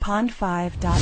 Pond5.com.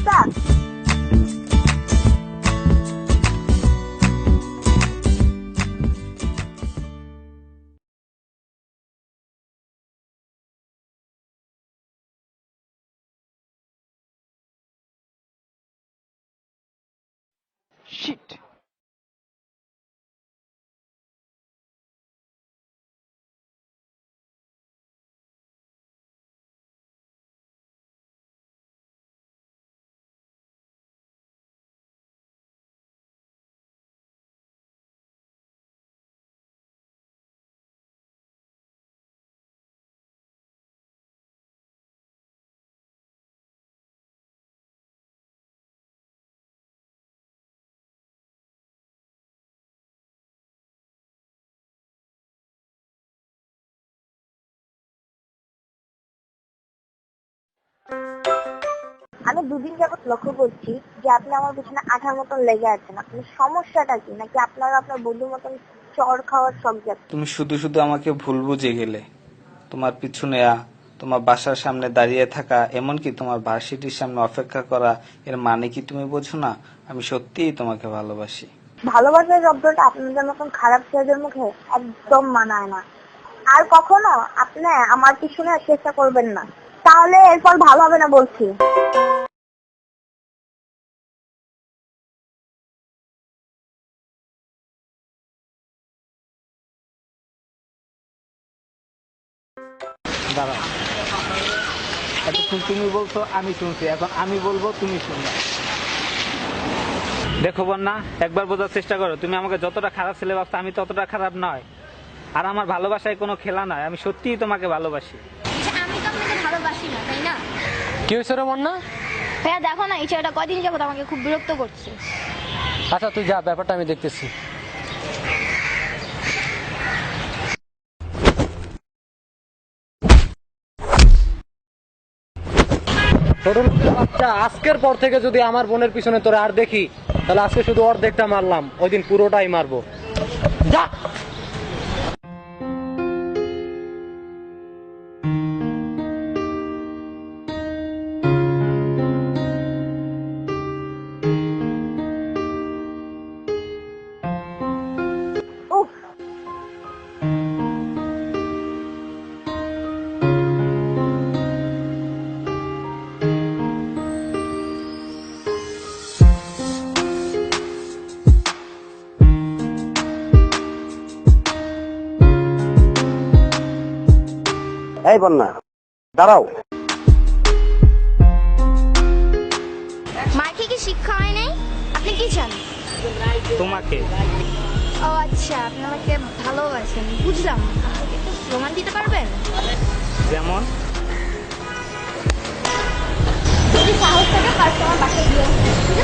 Stop. Shit. আমি দুদিন যাবত লক্ষ্য করছি যে আপনি আমার পিছনে আঠার মতন লেগে আছেন। আপনার সমস্যাটা কি? নাকি আপনার বন্ধুর মতন চড় খাওয়ার শখ যাচ্ছে? তুমি শুধু শুধু আমাকে ভুল বুঝে গেলে। তোমার পিছনে তোমার বাসার সামনে দাঁড়িয়ে থাকা, এমনকি তোমার ভার্সিটির সামনে অপেক্ষা করা, এর মানে কি তুমি বোঝো না? আমি সত্যিই তোমাকে ভালোবাসি। ভালোবাসার শব্দটা আপনাদের মতন খারাপ ছেলেদের মুখে একদম মানায় না। আর কখনো আপনি আমার পিছনে চেষ্টা করবেন না, তাহলে এরপর ভালো হবে না বলছি। দাঁড়াও, এতক্ষণ তুমি বলছো আমি শুনছি, এখন আমি বলবো তুমি শুনবে। দেখো বন্যা, একবার বোঝার চেষ্টা করো। তুমি আমাকে যতটা খারাপ ছেলে ভাবছো, আমি ততটা খারাপ নয়। আর আমার ভালোবাসায় কোনো খেলা নয়, আমি সত্যিই তোমাকে ভালোবাসি। আমি তো আপনাকে ভালোবাসি না, তাই না? কি হয়েছে রে বন্যা? ভাইয়া দেখো না, এই ছেলেটা কদিন যাবত আমাকে খুব বিরক্ত করছে। আচ্ছা তুই যা, ব্যাপারটা আমি দেখতেছি। ছোট লোকের বাচ্চা, আজকের পর থেকে যদি আমার বোনের পিছনে তোরা আর দেখি, তাহলে আজকে শুধু অর্ধেকটা মারলাম, ওই দিন পুরোটাই মারবো। যা। উফ, এই বন্যা, দাঁড়াও। মাকে কি শিক্ষা হয় নাই? আপনি কি চান? তোমাকে। ও আচ্ছা, আপনি আমাকে ভালোবাসেন, বুঝলাম। আমাকে একটু প্রমাণ দিতে পারবেন? যেমন? যদি সাহস থাকে ফার্স্ট আমার বাসায় দিয়ে আসুন, ঠিক আছে?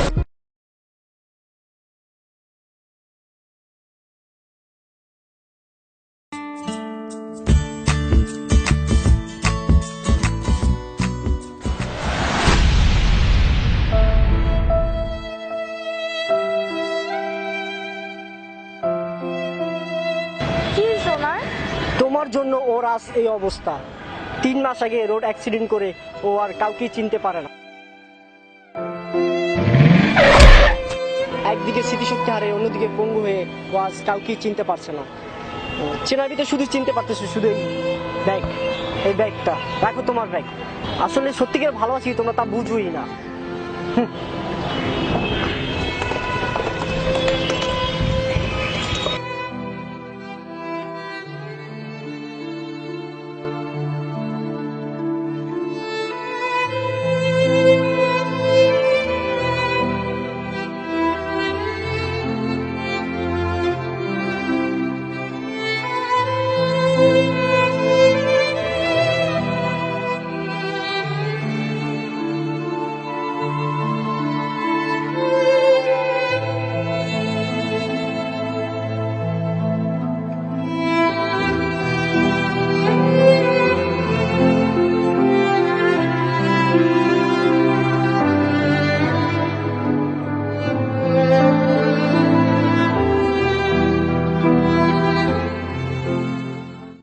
কি হয়েছে ওনার? তোমার জন্য ওর আজ এই অবস্থা। 3 মাস আগে রোড অ্যাক্সিডেন্ট করে ও আর কাউকে চিনতে পারে না। একদিকে স্মৃতিশক্তি হারে, অন্যদিকে পঙ্গু হয়ে ও আজ কাউকে চিনতে পারছে না। চেনার ভিতরে শুধু চিনতে পারতেছে শুধু এই ব্যাগ, এই ব্যাগটা। রাখো তোমার ব্যাগ। আসলে সত্যিকার ভালোবাসি তোমরা তা বুঝোই না।